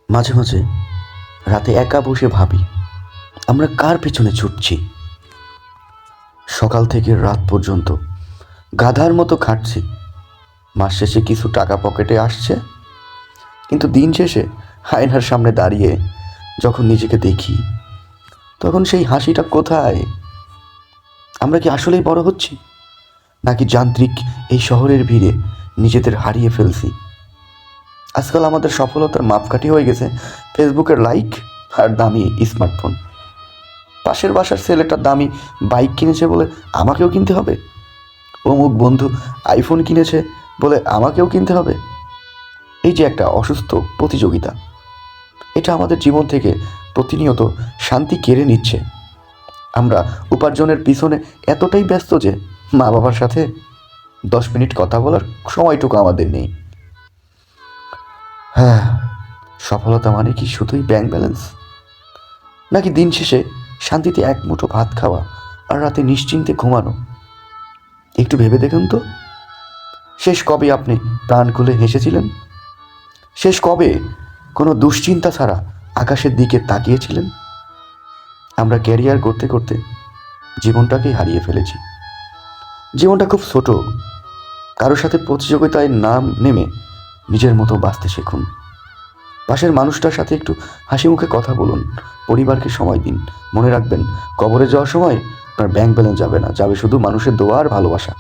মাঝে মাঝে রাতে একা বসে ভাবি, আমরা কার পেছনে ছুটছি? সকাল থেকে রাত পর্যন্ত গাধার মতো খাটছি। মাস শেষে কিছু টাকা পকেটে আসছে, কিন্তু দিন শেষে আয়নার সামনে দাঁড়িয়ে যখন নিজেকে দেখি, তখন সেই হাসিটা কোথায়? আমরা কি আসলেই বড় হচ্ছি, নাকি যান্ত্রিক এই শহরের ভিড়ে নিজেদের হারিয়ে ফেলছি? আজকাল আমাদের সফলতার মাপকাঠি হয়ে গেছে ফেসবুকের লাইক আর দামি স্মার্টফোন। পাশের বাসার ছেলেটা দামি বাইক কিনেছে বলে আমাকেও কিনতে হবে। অমুক বন্ধু আইফোন কিনেছে বলে আমাকেও কিনতে হবে। এই যে একটা অসুস্থ প্রতিযোগিতা, এটা আমাদের জীবন থেকে প্রতিনিয়ত শান্তি কেড়ে নিচ্ছে। আমরা উপার্জনের পিছনে এতটাই ব্যস্ত যে মা বাবার সাথে 10 মিনিট কথা বলার সময়টুকু আমাদের নেই। হ্যাঁ, সফলতা মানে কি শুধুই ব্যাংক ব্যালেন্স, নাকি দিন শেষে শান্তিতে এক মুঠো ভাত খাওয়া আর রাতে নিশ্চিন্তে ঘুমানো? একটু ভেবে দেখুন তো, শেষ কবে আপনি প্রাণ খুলে হেসেছিলেন? শেষ কবে কোনো দুশ্চিন্তা ছাড়া আকাশের দিকে তাকিয়েছিলেন? আমরা ক্যারিয়ার করতে করতে জীবনটাকেই হারিয়ে ফেলেছি। জীবনটা খুব ছোট, কারোর সাথে প্রতিযোগিতায় নাম নেমে নিজের মতো বাঁচতে শিখুন। পাশের মানুষটার সাথে একটু হাসি মুখে কথা বলুন, পরিবারকে সময় দিন। মনে রাখবেন, কবরে যাওয়ার সময় আপনার ব্যাংক ব্যালেন্স যাবে না, যাবে শুধু মানুষের দোয়া আর ভালোবাসা।